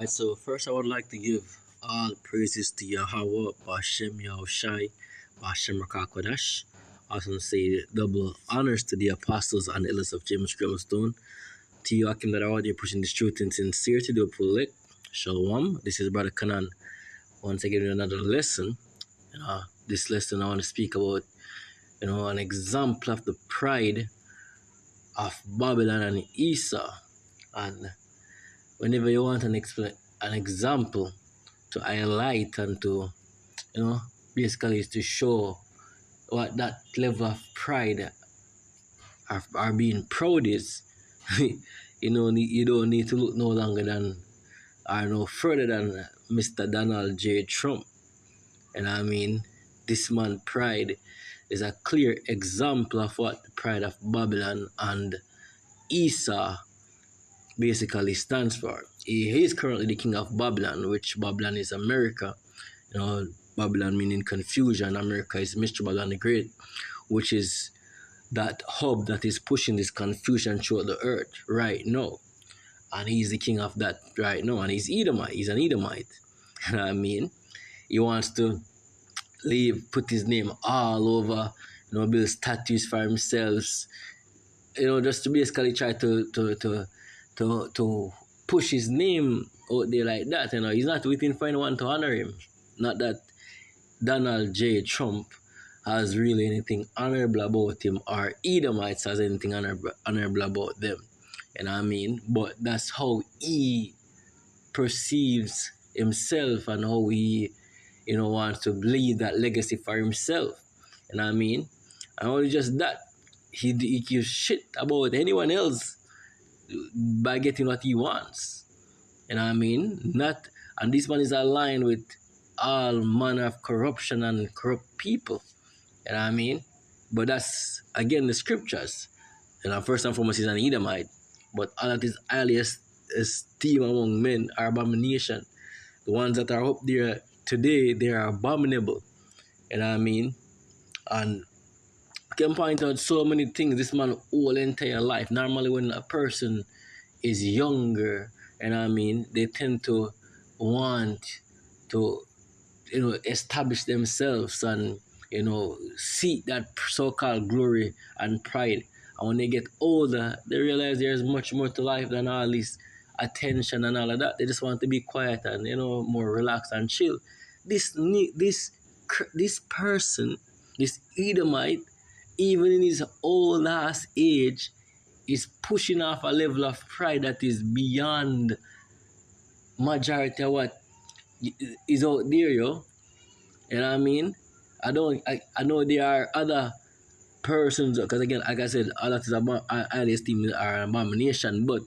So first I would like to give all praises to Yahweh, Bashem Yahushai, Bashem Rakakwadash. Also say double honors to the apostles and elders of James Stone. To you, Akim, that are out there pushing this truth in sincerity, do pull it. Shalom. This is Brother Kanan. Once again, another lesson. This lesson I want to speak about, an example of the pride of Babylon and Esau. And whenever you want an example to highlight and to, basically is to show what that level of pride are being proud is, you don't need to look no longer than or no further than Mr. Donald J. Trump. And I mean, this man pride is a clear example of what the pride of Babylon and Esau basically stands for. He is currently the king of Babylon, which Babylon is America. Babylon meaning confusion. America is Mr. Babylon the Great, which is that hub that is pushing this confusion throughout the earth right now. And he's the king of that right now. And he's Edomite. He's an Edomite. You know what I mean? He wants to put his name all over, build statues for himself, just to basically try to push his name out there like that. He's not waiting for anyone to honor him. Not that Donald J. Trump has really anything honorable about him, or Edomites has anything honorable about them. You know what I mean? But that's how he perceives himself and how he, wants to leave that legacy for himself. You know what I mean? And only just that, he gives shit about anyone else by getting what he wants. You know what I mean? And this man is aligned with all manner of corruption and corrupt people. You know what I mean? But that's, again, the scriptures. First and foremost, he's an Edomite. But all that is highly esteemed among men are abomination. The ones that are up there today, they are abominable. You know what I mean? And I can point out so many things this man whole entire life. Normally when a person is younger, you know what I mean, they tend to want to, establish themselves and, seek that so-called glory and pride. And when they get older, they realize there's much more to life than all this attention and all of that. They just want to be quiet and, more relaxed and chill. This person, this Edomite, even in his old ass age, is pushing off a level of pride that is beyond majority of what is out there, yo. You know what I mean? I know there are other persons, because again, like I said, all that is highly esteemed are an abomination, but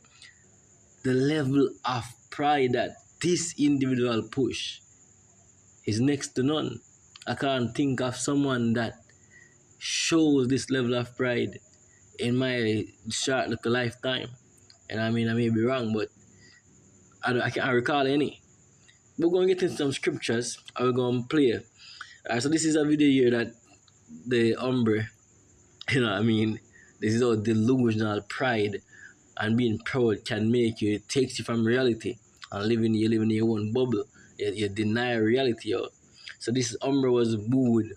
the level of pride that this individual push is next to none. I can't think of someone that shows this level of pride in my short little lifetime. And I mean, I may be wrong, but I can't recall any. We're going to get into some scriptures and we're going to play. So this is a video here that the Umbre, you know what I mean, this is how delusional pride and being proud can make you. It takes you from reality and you live in your own bubble. You deny reality. Yo. So this Umbre was booed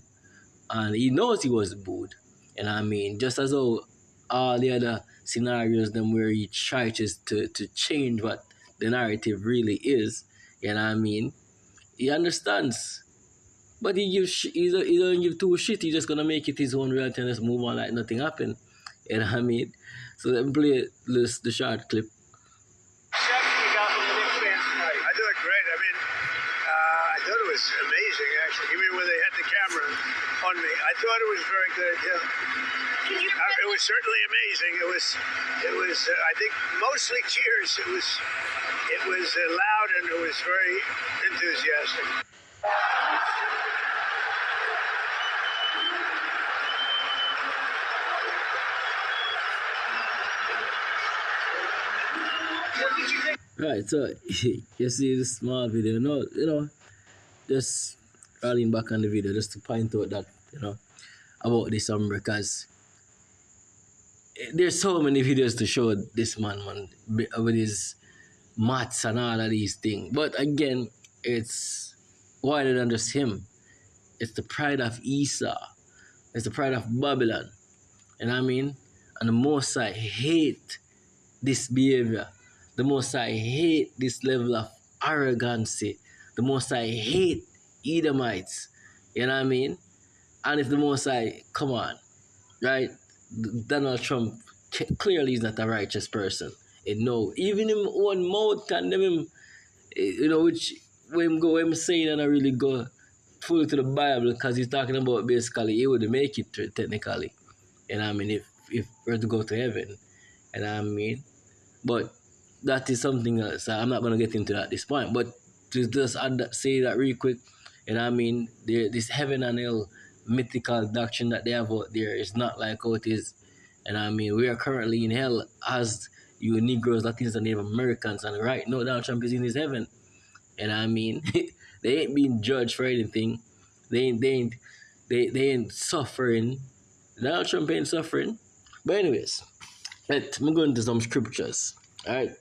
and he knows he was booed. You know what I mean? Just as though all the other scenarios them where he tries to change what the narrative really is. You know what I mean? He understands. But he don't give two shit. He's just gonna make it his own reality and just move on like nothing happened. You know what I mean? So let me play the short clip. I thought great. I mean, I thought it was amazing actually. Even when they had the camera on me, I thought it was very good. Yeah. It was certainly amazing. It was. I think mostly cheers. It was loud and it was very enthusiastic. Right, so you see this small video, just rolling back on the video just to point out that, about this because there's so many videos to show this man with his maths and all of these things. But again, it's wider than just him. It's the pride of Esau. It's the pride of Babylon. You know what I mean? And the most I hate this behavior. The most I hate this level of arrogancy. The most I hate Edomites. You know what I mean? And if the most I, come on, right? Donald Trump clearly is not a righteous person. You know, even him own mouth condemn him, which when him saying and I really go fully to the Bible because he's talking about basically he would make it technically. You know what I mean? If we're to go to heaven. You know what I mean? But that is something else. I'm not going to get into that at this point. But to just say that real quick, you know what I mean? This heaven and hell mythical doctrine that they have out there is not like how it is. And I mean, we are currently in hell as you Negroes, Latinos, and Native Americans. And right now, Donald Trump is in his heaven. And I mean, they ain't being judged for anything. They ain't suffering. Donald Trump ain't suffering. But anyways, I'm going to some scriptures. Alright?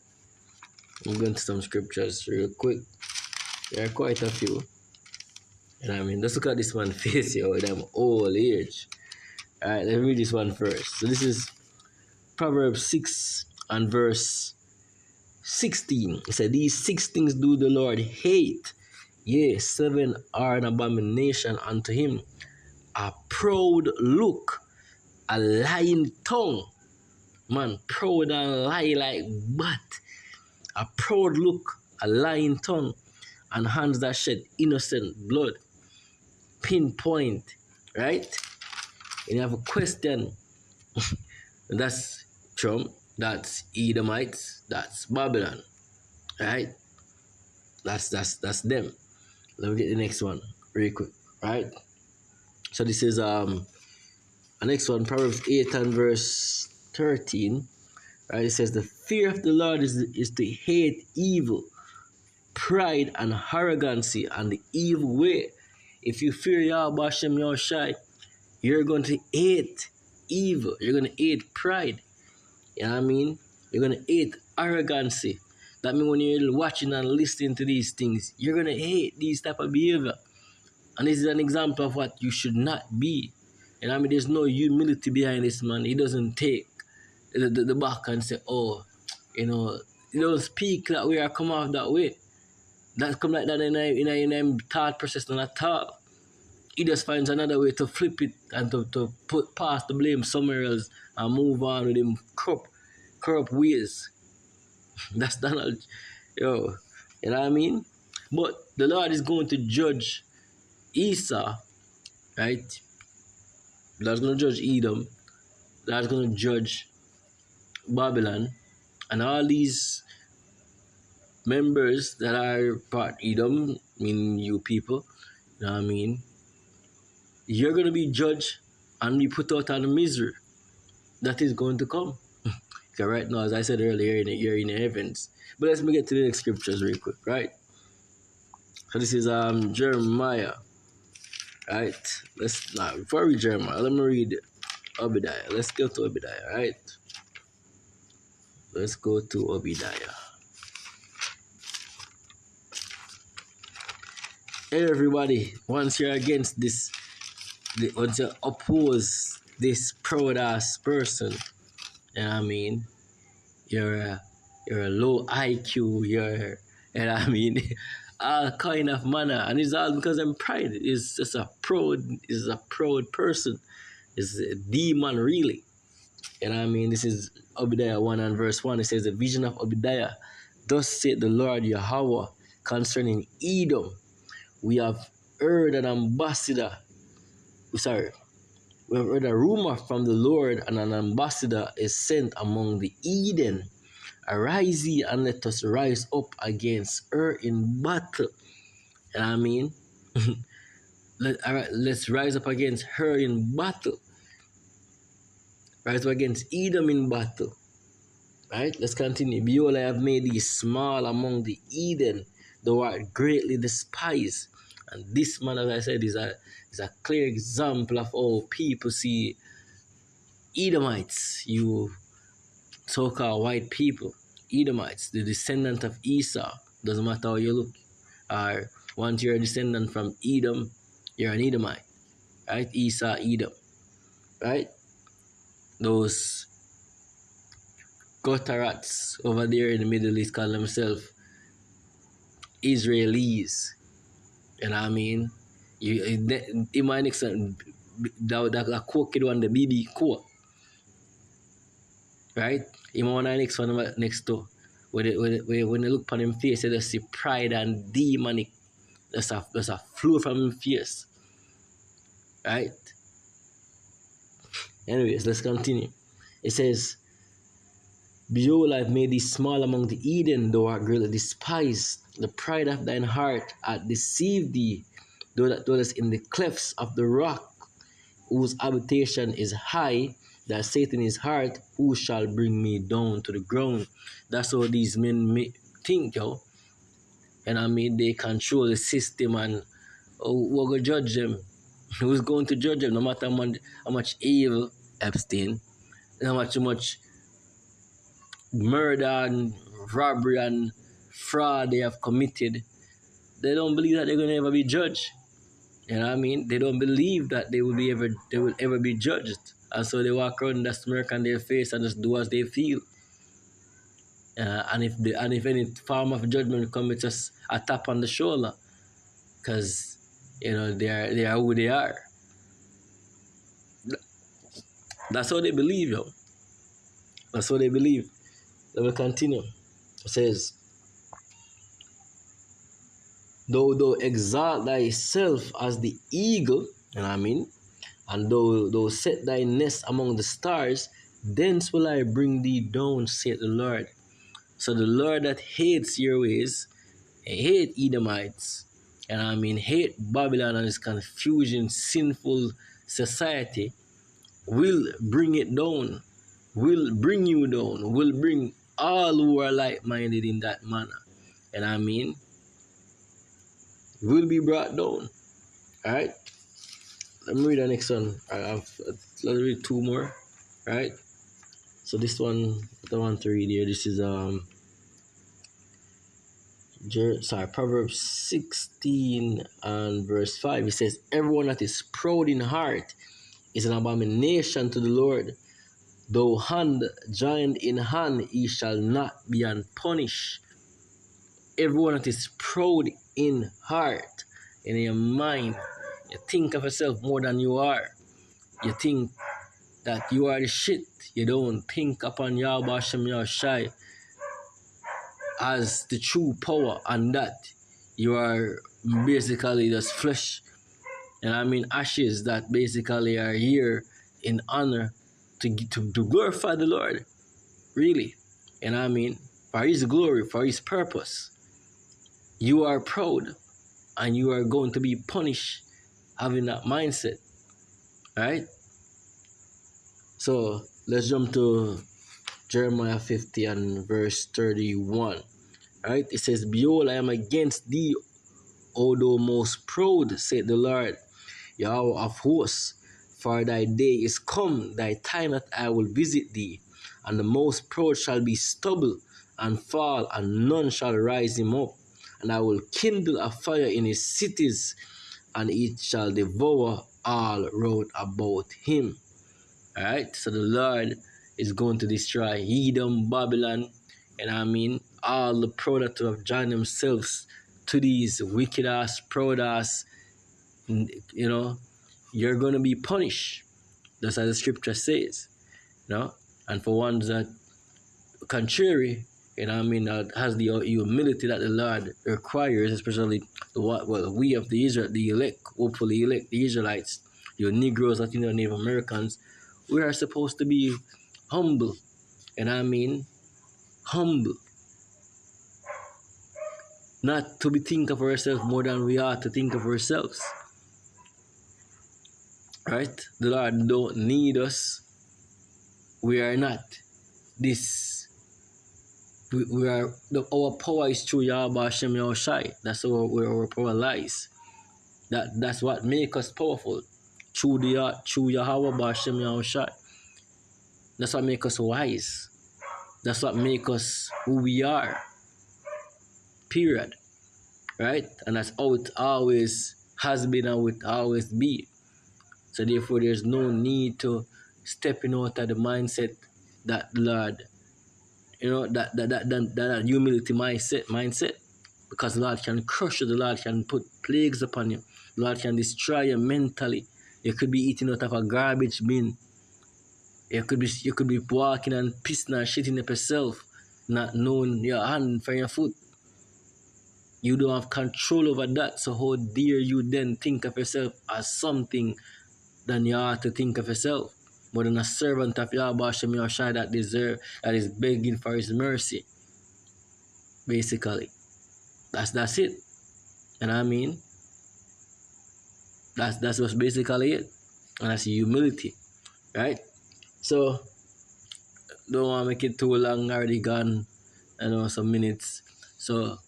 I'm going to some scriptures real quick. There are quite a few. And I mean, just look at this one face here with them old age. Alright, let's read this one first. So this is Proverbs 6 and verse 16. It said, these 6 things do the Lord hate. Yea, 7 are an abomination unto him. A proud look, a lying tongue. Man, proud and lie like bat. A proud look, a lying tongue, and hands that shed innocent blood. Pinpoint, right? And you have a question. That's Trump, that's Edomites, that's Babylon, right? That's them. Let me get the next one really quick, right? So this is the next one, Proverbs 8 and verse 13. Right? It says the fear of the Lord is to hate evil, pride and arrogancy and the evil way. If you fear Yahweh Hashem Yahushai, you're going to hate evil. You're going to hate pride. You know what I mean? You're going to hate arrogancy. That means when you're watching and listening to these things, you're going to hate these type of behavior. And this is an example of what you should not be. And I mean, there's no humility behind this man. He doesn't take the back and say, oh, you don't speak that way or come off that way. That come like that in a thought process not at all. He just finds another way to flip it and to put past the blame somewhere else and move on with him corrupt ways. That's Donald, you know what I mean? But the Lord is going to judge Esau, right? The Lord's going to judge Edom. The Lord's going to judge Babylon. And all these members that are part Edom, meaning you people, you know what I mean? You're going to be judged and be put out of the misery that is going to come. Okay, right now, as I said earlier, you're in the heavens. But let's get to the next scriptures real quick, right? So this is Jeremiah, right? Before I read Jeremiah, let me read Obadiah. Let's go to Obadiah, right? Let's go to Obadiah. Hey everybody, once you're against this, once you oppose this proud ass person, you know what I mean? You're a low IQ, you know what I mean? All kind of manner, and it's all because I'm pride. It's just a proud person. It's a demon really. You know what I mean? This is Obadiah 1 and verse 1. It says, the vision of Obadiah, thus said the Lord Yahweh concerning Edom. We have heard an ambassador. We have heard a rumor from the Lord, and an ambassador is sent among the Eden. Arise ye and let us rise up against her in battle. And I mean, let's rise up against her in battle. Rise up against Edom in battle. Right? Let's continue. Behold, I have made thee small among the Eden. Thou art greatly despised. And this man, as I said, is a clear example of how people see Edomites, you so-called white people. Edomites, the descendant of Esau. Doesn't matter how you look. Or once you're a descendant from Edom, you're an Edomite. Right? Esau, Edom. Right? Those Gotharats over there in the Middle East call themselves Israelis. You know what I mean? In my next one, that quote kid one, the BB quote. Right? In my next one next door. When they look upon him face, they just see pride and demonic. There's a flow from him face. Right? Anyways, let's continue. It says, Behold, I've made thee small among the Eden, thou art greatly despised. The pride of thine heart hath deceived thee, thou that dwellest in the clefts of the rock, whose habitation is high, that saith in his heart, who shall bring me down to the ground? That's how these men think, yo. And I mean, they control the system, and we're going to judge them. Who's going to judge them? No matter how much evil, Epstein, how much murder and robbery and fraud they have committed, they don't believe that they're going to ever be judged. You know what I mean? They don't believe that they will ever be judged. And so they walk around and smirk on their face and just do as they feel. And if any form of judgment comes, it's just a tap on the shoulder. Because, you know, they are who they are. That's how they believe, yo. That's how they believe. Let me continue. It says, Though exalt thyself as the eagle, you know what I mean? And though set thy nest among the stars, thence will I bring thee down, saith the Lord. So the Lord that hates your ways, hate Edomites, and I mean hate Babylon and its confusion, sinful society, will bring it down, will bring you down, will bring all who are like-minded in that manner. And I mean, will be brought down. Alright? Let me read the next one. Let's read two more. Right? So this one, I don't want to read here. This is Proverbs 16 and verse 5. It says, Everyone that is proud in heart is an abomination to the Lord. Though hand joined in hand, he shall not be unpunished. Everyone that is proud in heart, in your mind, you think of yourself more than you are. You think that you are the shit. You don't think upon Yahweh Hashem Yahushai as the true power, and that you are basically just flesh. And I mean ashes that basically are here in honor to glorify the Lord. Really. And I mean, for his glory, for his purpose. You are proud and you are going to be punished having that mindset. Alright? So let's jump to Jeremiah 50 and verse 31. Alright? It says, Behold, I am against thee, O thou most proud, said the Lord, Yahweh of hosts. For thy day is come, thy time that I will visit thee, and the most proud shall be stubble and fall, and none shall rise him up. And I will kindle a fire in his cities, and it shall devour all round about him. Alright, so the Lord is going to destroy Edom, Babylon, and I mean all the proud that have joined themselves to these wicked ass, proud ass, you know, you're going to be punished. That's how the scripture says, you know. And for ones that contrary, you know, I mean, that has the humility that the Lord requires, especially we of the the elect, hopefully elect, the Israelites, your Negroes, Latino, Native Americans, we are supposed to be humble, and I mean humble. Not to be think of ourselves more than we are to think of ourselves. Right? The Lord don't need us. We are not this. We are our power is through Yahweh Hashem Yahushai. That's where our power lies. That's what makes us powerful. Through Yahweh Hashem Yahushai. That's what makes us wise. That's what make us who we are. Period. Right? And that's how it always has been and will always be. So therefore there's no need to stepping out of the mindset that the Lord, that humility mindset. Because the Lord can crush you, the Lord can put plagues upon you, the Lord can destroy you mentally. You could be eating out of a garbage bin. You could be walking and pissing and shitting up yourself, not knowing your hand from your foot. You don't have control over that. So how dare you then think of yourself as something than you ought to think of yourself? More than a servant of Yahweh Shem Yahushai that is begging for his mercy. Basically. That's it. And I mean, that's what's basically it. And that's humility. Right? So don't want to make it too long, already gone, some minutes. So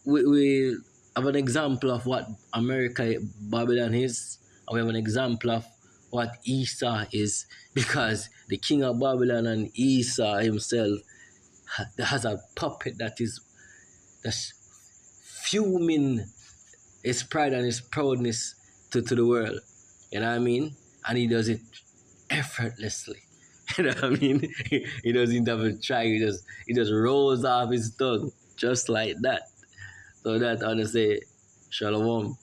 we have an example of what America, Babylon is, and we have an example of what Esau is, because the king of Babylon and Esau himself has a puppet that's fuming his pride and his proudness to the world. You know what I mean? And he does it effortlessly. You know what I mean? He doesn't have to try. He just rolls off his tongue just like that. So that I want to say, Shalom.